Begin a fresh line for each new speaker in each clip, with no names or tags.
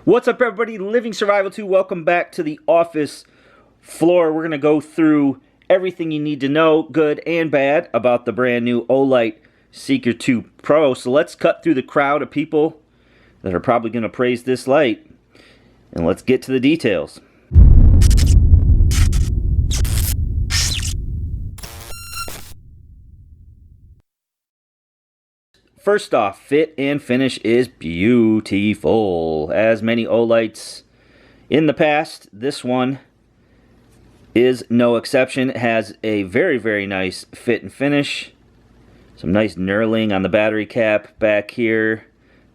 What's up, everybody? Living Survival 2. Welcome back to the office floor. We're going to go through everything you need to know, good and bad, about the brand new Olight Seeker 2 Pro. So let's cut through the crowd of people that are probably going to praise this light, and let's get to the details. First off, fit and finish is beautiful. As many Olights in the past, this one is no exception. It has a very, very nice fit and finish. Some nice knurling on the battery cap back here.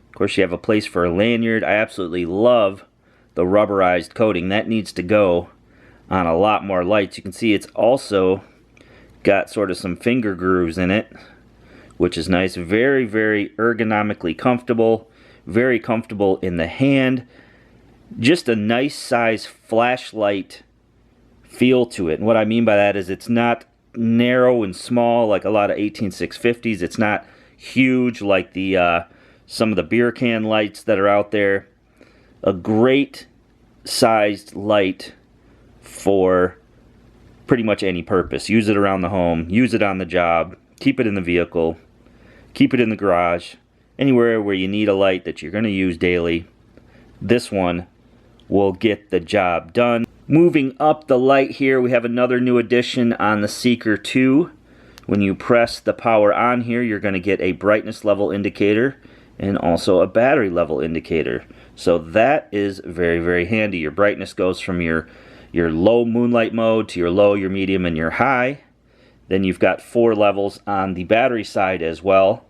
Of course, you have a place for a lanyard. I absolutely love the rubberized coating. That needs to go on a lot more lights. You can see it's also got sort of some finger grooves in it, which is nice. Very, very ergonomically comfortable. Very comfortable in the hand. Just a nice size flashlight feel to it. And what I mean by that is it's not narrow and small like a lot of 18650s. It's not huge like the some of the beer can lights that are out there. A great sized light for pretty much any purpose. Use it around the home. Use it on the job. Keep it in the vehicle. Keep it in the garage, anywhere where you need a light that you're going to use daily. This one will get the job done. Moving up the light here, we have another new addition on the Seeker 2. When you press the power on here, you're going to get a brightness level indicator and also a battery level indicator. So that is very, very handy. Your brightness goes from your low moonlight mode to your low, your medium, and your high. Then you've got 4 levels on the battery side as well.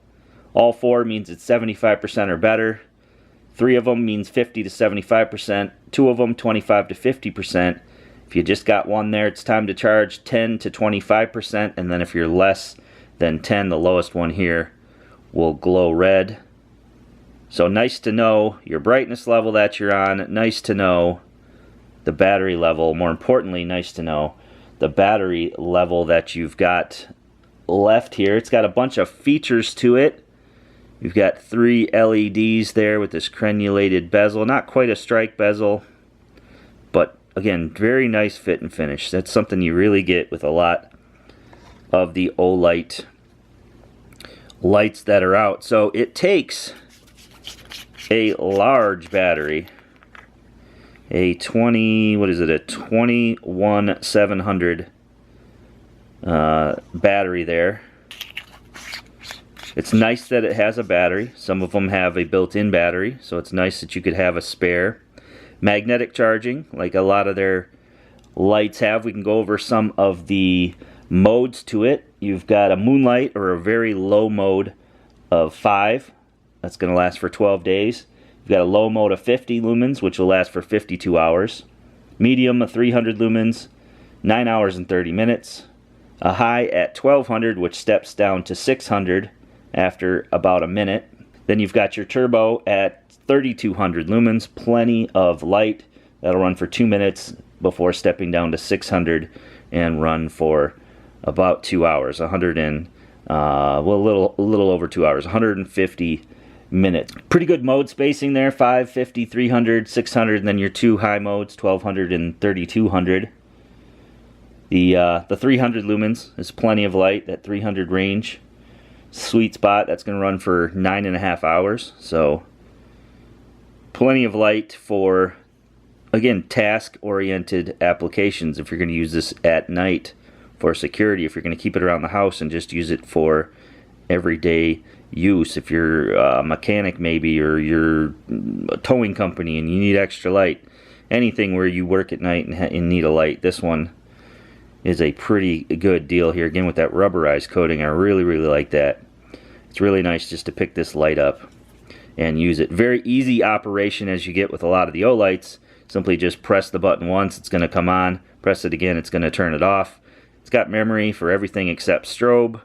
All 4 means it's 75% or better. 3 of them means 50 to 75%. 2 of them 25 to 50%. If you just got one there, it's time to charge 10 to 25%. And then if you're less than 10, the lowest one here will glow red. So nice to know your brightness level that you're on. Nice to know the battery level. More importantly, nice to know the battery level that you've got left here. It's got a bunch of features to it. You've got 3 LEDs there with this crenulated bezel. Not quite a strike bezel, but again, very nice fit and finish. That's something you really get with a lot of the Olight lights that are out. So it takes a large battery, a 21700 battery there. It's nice that it has a battery. Some of them have a built-in battery, so it's nice that you could have a spare. Magnetic charging, like a lot of their lights have. We can go over some of the modes to it. You've got a moonlight, or a very low mode of 5. That's going to last for 12 days. You've got a low mode of 50 lumens, which will last for 52 hours. Medium of 300 lumens, 9 hours and 30 minutes. A high at 1200, which steps down to 600 after about a minute. Then you've got your turbo at 3200 lumens, plenty of light. That'll run for 2 minutes before stepping down to 600 and run for about 2 hours. a little over 2 hours, 150 minutes. Pretty good mode spacing there, 5, 50, 300, 600, and then your 2 high modes, 1200 and 3200. The 300 lumens is plenty of light, that 300 range. Sweet spot, that's going to run for 9.5 hours. So plenty of light for, again, task-oriented applications. If you're going to use this at night for security, if you're going to keep it around the house and just use it for everyday use, if you're a mechanic maybe, or you're a towing company and you need extra light, anything where you work at night and need a light, this one is a pretty good deal here. Again, with that rubberized coating, I really, really like that. It's really nice just to pick this light up and use it. Very easy operation, as you get with a lot of the Olights. Simply just press the button once, it's going to come on. Press it again, it's going to turn it off. It's got memory for everything except strobe.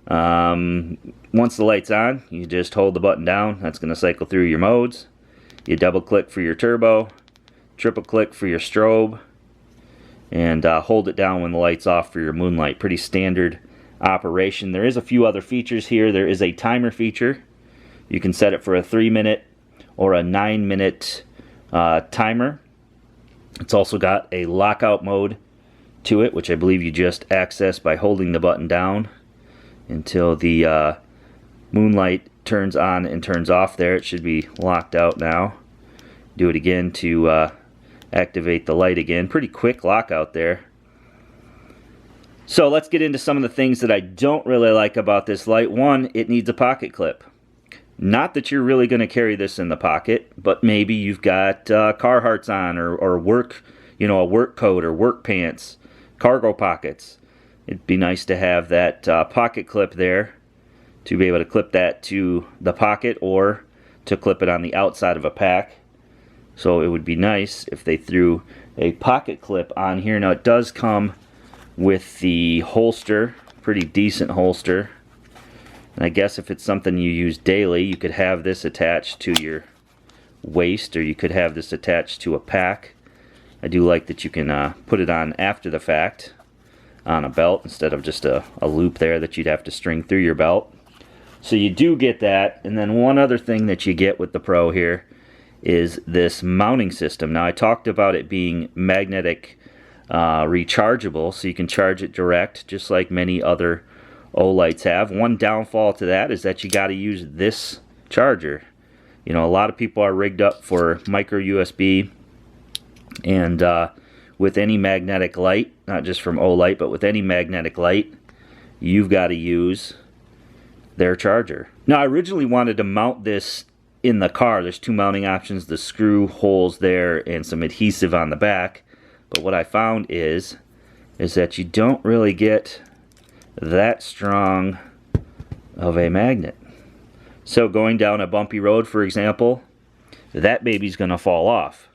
Once the light's on, you just hold the button down. That's going to cycle through your modes. You double click for your turbo, triple click for your strobe, and hold it down when the light's off for your moonlight. Pretty standard operation. There is a few other features here. There is a timer feature. You can set it for a 3-minute or a 9-minute timer. It's also got a lockout mode to it, which I believe you just access by holding the button down until the moonlight turns on and turns off there. It should be locked out now. Do it again to activate the light again. Pretty quick lockout there. So let's get into some of the things that I don't really like about this light. One, it needs a pocket clip. Not that you're really going to carry this in the pocket, but maybe you've got Carhartts on, or work, you know, a work coat or work pants, cargo pockets. It'd be nice to have that pocket clip there to be able to clip that to the pocket or to clip it on the outside of a pack. So it would be nice if they threw a pocket clip on here. Now it does come with the holster, pretty decent holster. And I guess if it's something you use daily, you could have this attached to your waist, or you could have this attached to a pack. I do like that you can put it on after the fact on a belt instead of just a loop there that you'd have to string through your belt. So you do get that. And then one other thing that you get with the Pro here is this mounting system. Now I talked about it being magnetic rechargeable, so you can charge it direct just like many other Olights have. One downfall to that is that you got to use this charger. You know, a lot of people are rigged up for micro USB, and with any magnetic light, not just from Olight, but with any magnetic light, you've got to use their charger. Now I originally wanted to mount this in the car. There's two mounting options, the screw holes there and some adhesive on the back. But what I found is that you don't really get that strong of a magnet. So going down a bumpy road, for example, that baby's gonna fall off.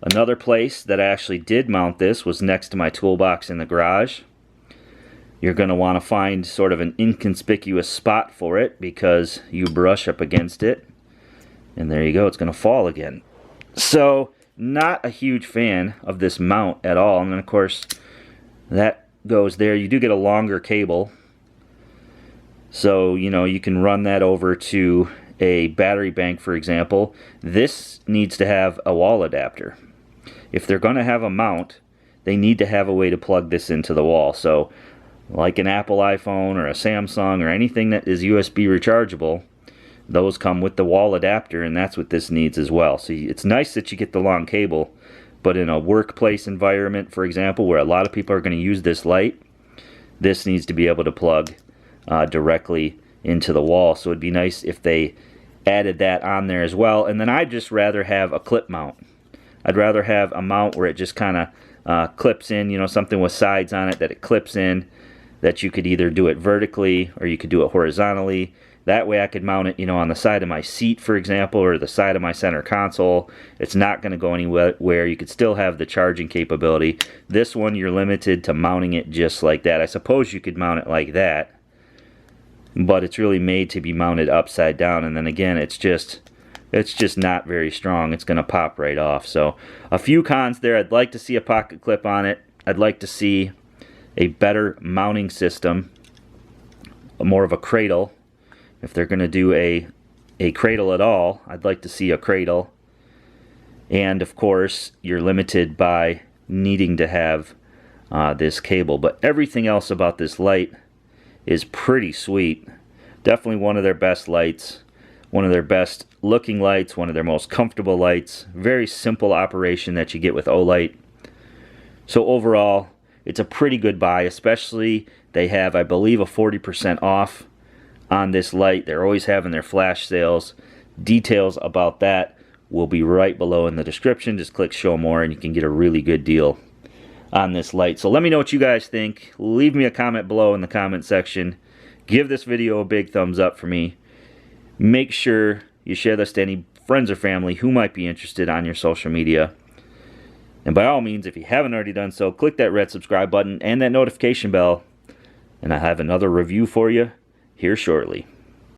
Another place that I actually did mount this was next to my toolbox in the garage. You're gonna want to find sort of an inconspicuous spot for it because you brush up against it, and there you go, it's gonna fall again. So not a huge fan of this mount at all. And then of course that goes there. You do get a longer cable, so you know you can run that over to a battery bank, for example. This needs to have a wall adapter. If they're going to have a mount, they need to have a way to plug this into the wall. So like an Apple iPhone or a Samsung or anything that is USB rechargeable, those come with the wall adapter, and that's what this needs as well. So it's nice that you get the long cable, but in a workplace environment, for example, where a lot of people are going to use this light, this needs to be able to plug directly into the wall. So it'd be nice if they added that on there as well. And then I'd just rather have a clip mount. I'd rather have a mount where it just kind of clips in, you know, something with sides on it that it clips in, that you could either do it vertically or you could do it horizontally. That way I could mount it, you know, on the side of my seat, for example, or the side of my center console. It's not going to go anywhere. You could still have the charging capability. This one, you're limited to mounting it just like that. I suppose you could mount it like that, but it's really made to be mounted upside down. And then again, it's just not very strong. It's going to pop right off. So a few cons there. I'd like to see a pocket clip on it. I'd like to see a better mounting system, more of a cradle. If they're going to do a cradle at all, I'd like to see a cradle. And of course, you're limited by needing to have this cable. But everything else about this light is pretty sweet. Definitely one of their best lights, one of their best looking lights, one of their most comfortable lights. Very simple operation that you get with Olight. So overall, it's a pretty good buy, especially they have, I believe, a 40% off on this light. They're always having their flash sales. Details about that will be right below in the description. Just click show more and you can get a really good deal on this light. So let me know what you guys think. Leave me a comment below in the comment section. Give this video a big thumbs up for me. Make sure you share this to any friends or family who might be interested on your social media. And by all means, if you haven't already done so, click that red subscribe button and that notification bell. And I have another review for you here shortly.